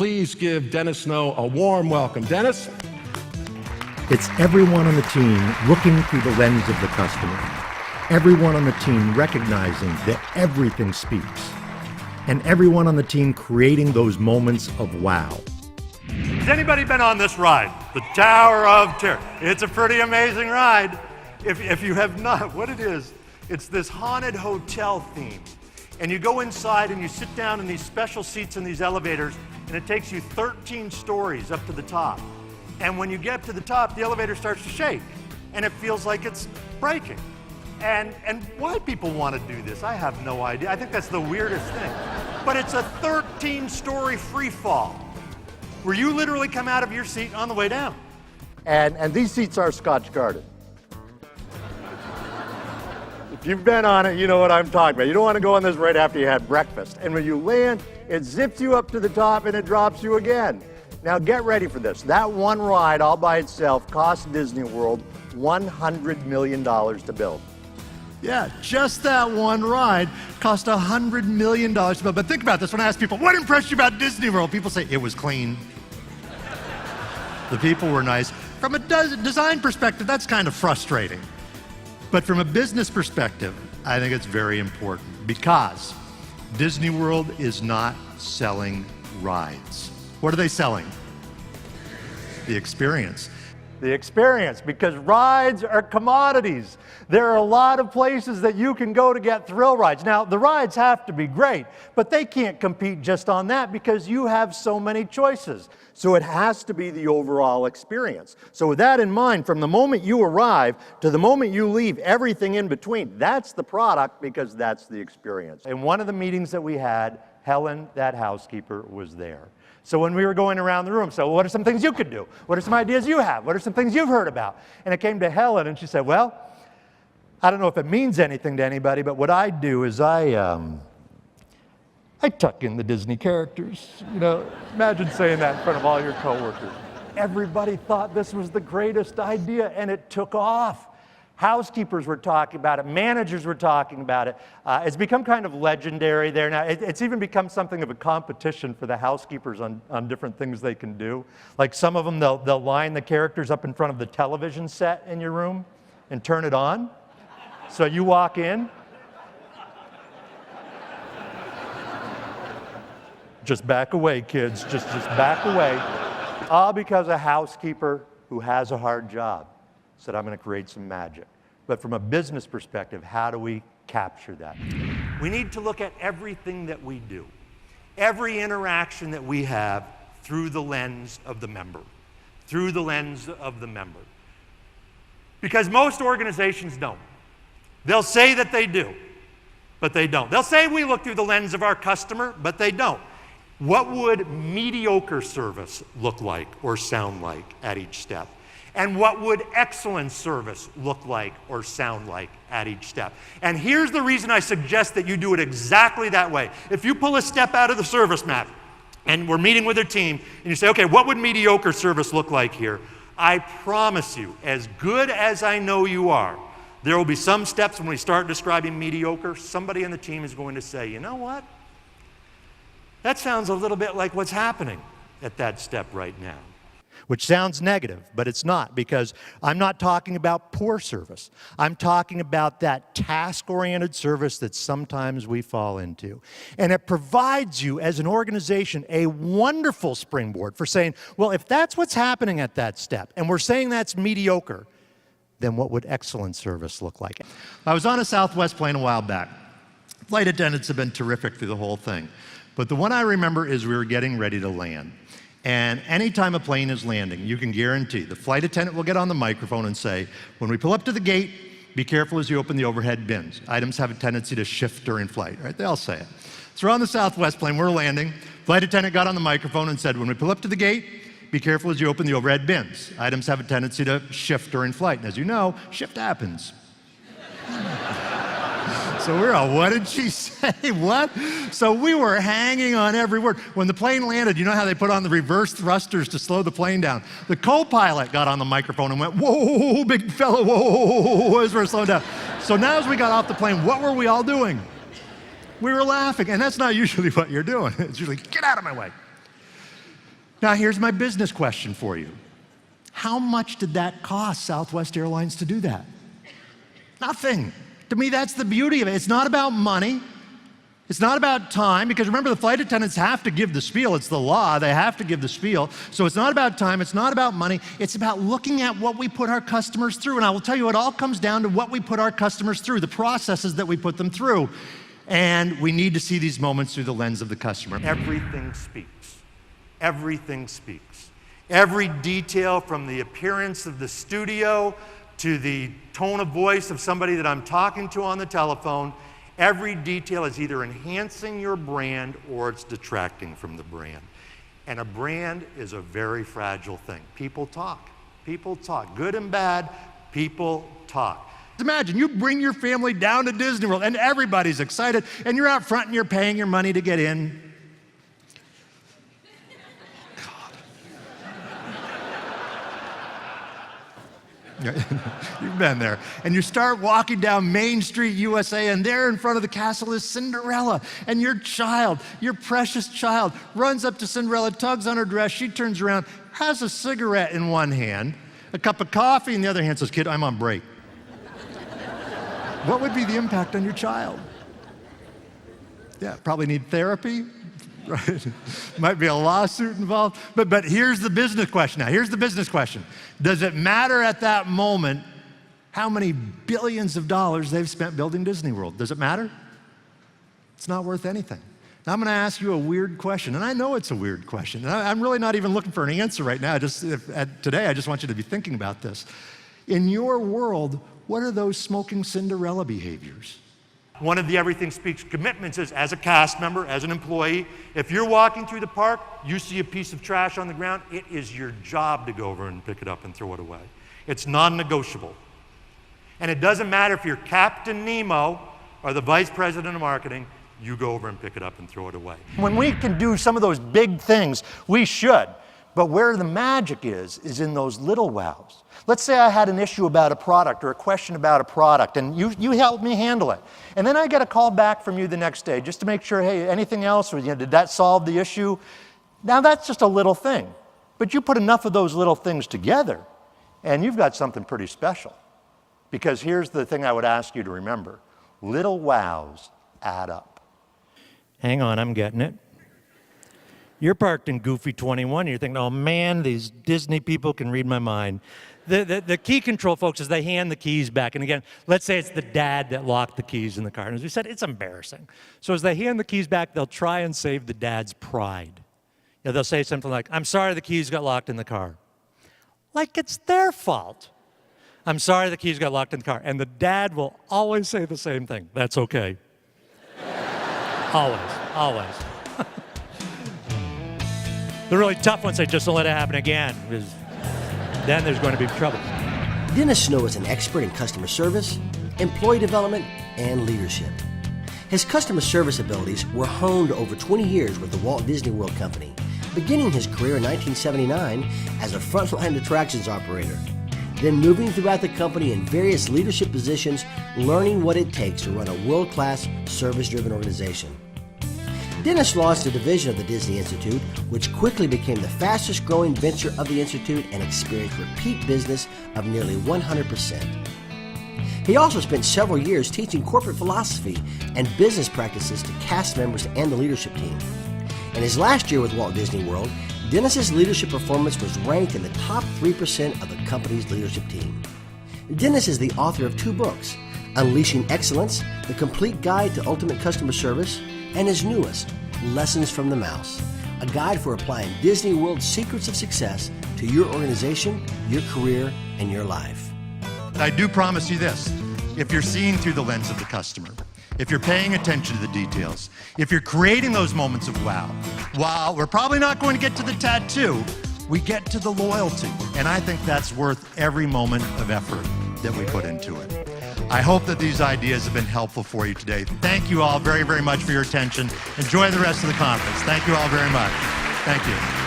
Please give Dennis Snow a warm welcome. Dennis? It's everyone on the team looking through the lens of the customer. Everyone on the team recognizing that everything speaks. And everyone on the team creating those moments of wow. Has anybody been on this ride? The Tower of Terror. It's a pretty amazing ride. If you have not, what it is, it's this haunted hotel theme. And you go inside and you sit down in these special seats in these elevators, and it takes you 13 stories up to the top. And when you get up to the top, the elevator starts to shake, and it feels like it's breaking. And why people want to do this, I have no idea. I think that's the weirdest thing. But it's a 13-story free fall, where you literally come out of your seat on the way down. And these seats are Scotch Guarded. If you've been on it, you know what I'm talking about. You don't want to go on this right after you had breakfast. And when you land, it zips you up to the top and it drops you again. Now get ready for this. That one ride all by itself cost Disney World $100 million to build. Yeah, just that one ride cost $100 million to build. But think about this, when I ask people, what impressed you about Disney World? People say, it was clean. The people were nice. From a design perspective, that's kind of frustrating. But from a business perspective, I think it's very important because Disney World is not selling rides. What are they selling? The experience. The experience, because rides are commodities. There are a lot of places that you can go to get thrill rides. Now, the rides have to be great, but they can't compete just on that because you have so many choices. So it has to be the overall experience. So with that in mind, from the moment you arrive to the moment you leave, everything in between, that's the product because that's the experience. In one of the meetings that we had, Helen, that housekeeper, was there. So when we were going around the room, so what are some things you could do? What are some ideas you have? What are some things you've heard about? And it came to Helen and she said, well, I don't know if it means anything to anybody, but what I do is I tuck in the Disney characters. You know, imagine saying that in front of all your coworkers. Everybody thought this was the greatest idea and it took off. Housekeepers were talking about it. Managers were talking about it. It's become kind of legendary there now. It's even become something of a competition for the housekeepers on different things they can do. Like some of them, they'll line the characters up in front of the television set in your room and turn it on. So you walk in. Just back away, kids. Just back away. All because a housekeeper who has a hard job said, I'm going to create some magic. But from a business perspective, how do we capture that? We need to look at everything that we do, every interaction that we have through the lens of the member, through the lens of the member. Because most organizations don't. They'll say that they do, but they don't. They'll say we look through the lens of our customer, but they don't. What would mediocre service look like or sound like at each step? And what would excellent service look like or sound like at each step? And here's the reason I suggest that you do it exactly that way. If you pull a step out of the service map and we're meeting with a team and you say, okay, what would mediocre service look like here? I promise you, as good as I know you are, there will be some steps when we start describing mediocre, somebody in the team is going to say, you know what? That sounds a little bit like what's happening at that step right now. Which sounds negative, but it's not, because I'm not talking about poor service. I'm talking about that task-oriented service that sometimes we fall into. And it provides you, as an organization, a wonderful springboard for saying, well, if that's what's happening at that step, and we're saying that's mediocre, then what would excellent service look like? I was on a Southwest plane a while back. Flight attendants have been terrific through the whole thing. But the one I remember is we were getting ready to land. And anytime a plane is landing, you can guarantee the flight attendant will get on the microphone and say, when we pull up to the gate, be careful as you open the overhead bins. Items have a tendency to shift during flight, right? They all say it. So we're on the Southwest plane, we're landing. Flight attendant got on the microphone and said, when we pull up to the gate, be careful as you open the overhead bins. Items have a tendency to shift during flight. And as you know, shift happens. So we're all, what did she say? What? So we were hanging on every word. When the plane landed, you know how they put on the reverse thrusters to slow the plane down? The co-pilot got on the microphone and went, whoa, big fella, whoa, as we're slowing down. So now as we got off the plane, what were we all doing? We were laughing, and that's not usually what you're doing. It's usually, get out of my way. Now, here's my business question for you. How much did that cost Southwest Airlines to do that? Nothing. To me, that's the beauty of it. It's not about money. It's not about time, because remember, the flight attendants have to give the spiel. It's the law. They have to give the spiel. So it's not about time. It's not about money. It's about looking at what we put our customers through. And I will tell you, it all comes down to what we put our customers through, the processes that we put them through. And we need to see these moments through the lens of the customer. Everything speaks. Everything speaks. Every detail, from the appearance of the studio to the tone of voice of somebody that I'm talking to on the telephone, every detail is either enhancing your brand or it's detracting from the brand. And a brand is a very fragile thing. People talk. People talk. Good and bad, people talk. Imagine you bring your family down to Disney World and everybody's excited, and you're out front and you're paying your money to get in. You've been there. And you start walking down Main Street, USA, and there in front of the castle is Cinderella. And your child, your precious child, runs up to Cinderella, tugs on her dress, she turns around, has a cigarette in one hand, a cup of coffee in the other hand, says, "Kid, I'm on break." What would be the impact on your child? Yeah, probably need therapy. Right? Might be a lawsuit involved. But here's the business question now. Here's the business question. Does it matter at that moment how many billions of dollars they've spent building Disney World? Does it matter? It's not worth anything. Now I'm going to ask you a weird question, and I know it's a weird question. And I'm really not even looking for an answer right now. Today, I just want you to be thinking about this. In your world, what are those smoking Cinderella behaviors? One of the Everything Speaks commitments is, as a cast member, as an employee, if you're walking through the park, you see a piece of trash on the ground, it is your job to go over and pick it up and throw it away. It's non-negotiable. And it doesn't matter if you're Captain Nemo or the Vice President of Marketing, you go over and pick it up and throw it away. When we can do some of those big things, we should. But where the magic is in those little wows. Let's say I had an issue about a product or a question about a product, and you helped me handle it. And then I get a call back from you the next day just to make sure, hey, anything else? Or, did that solve the issue? Now that's just a little thing. But you put enough of those little things together, and you've got something pretty special. Because here's the thing I would ask you to remember. Little wows add up. Hang on, I'm getting it. You're parked in Goofy 21, and you're thinking, oh man, these Disney people can read my mind. The key control, folks, is they hand the keys back. And again, let's say it's the dad that locked the keys in the car. And as we said, it's embarrassing. So as they hand the keys back, they'll try and save the dad's pride. They'll say something like, "I'm sorry the keys got locked in the car." Like it's their fault. "I'm sorry the keys got locked in the car." And the dad will always say the same thing. "That's okay." Always, always. The really tough ones say, "Just don't let it happen again," because then there's going to be trouble. Dennis Snow is an expert in customer service, employee development, and leadership. His customer service abilities were honed over 20 years with the Walt Disney World Company, beginning his career in 1979 as a frontline attractions operator, then moving throughout the company in various leadership positions, learning what it takes to run a world-class, service-driven organization. Dennis launched a division of the Disney Institute, which quickly became the fastest growing venture of the Institute and experienced repeat business of nearly 100%. He also spent several years teaching corporate philosophy and business practices to cast members and the leadership team. In his last year with Walt Disney World, Dennis's leadership performance was ranked in the top 3% of the company's leadership team. Dennis is the author of 2 books, Unleashing Excellence, The Complete Guide to Ultimate Customer Service, and his newest, Lessons from the Mouse, a guide for applying Disney World's secrets of success to your organization, your career, and your life. I do promise you this, if you're seeing through the lens of the customer, if you're paying attention to the details, if you're creating those moments of wow, while we're probably not going to get to the tattoo, we get to the loyalty. And I think that's worth every moment of effort that we put into it. I hope that these ideas have been helpful for you today. Thank you all very, very much for your attention. Enjoy the rest of the conference. Thank you all very much. Thank you.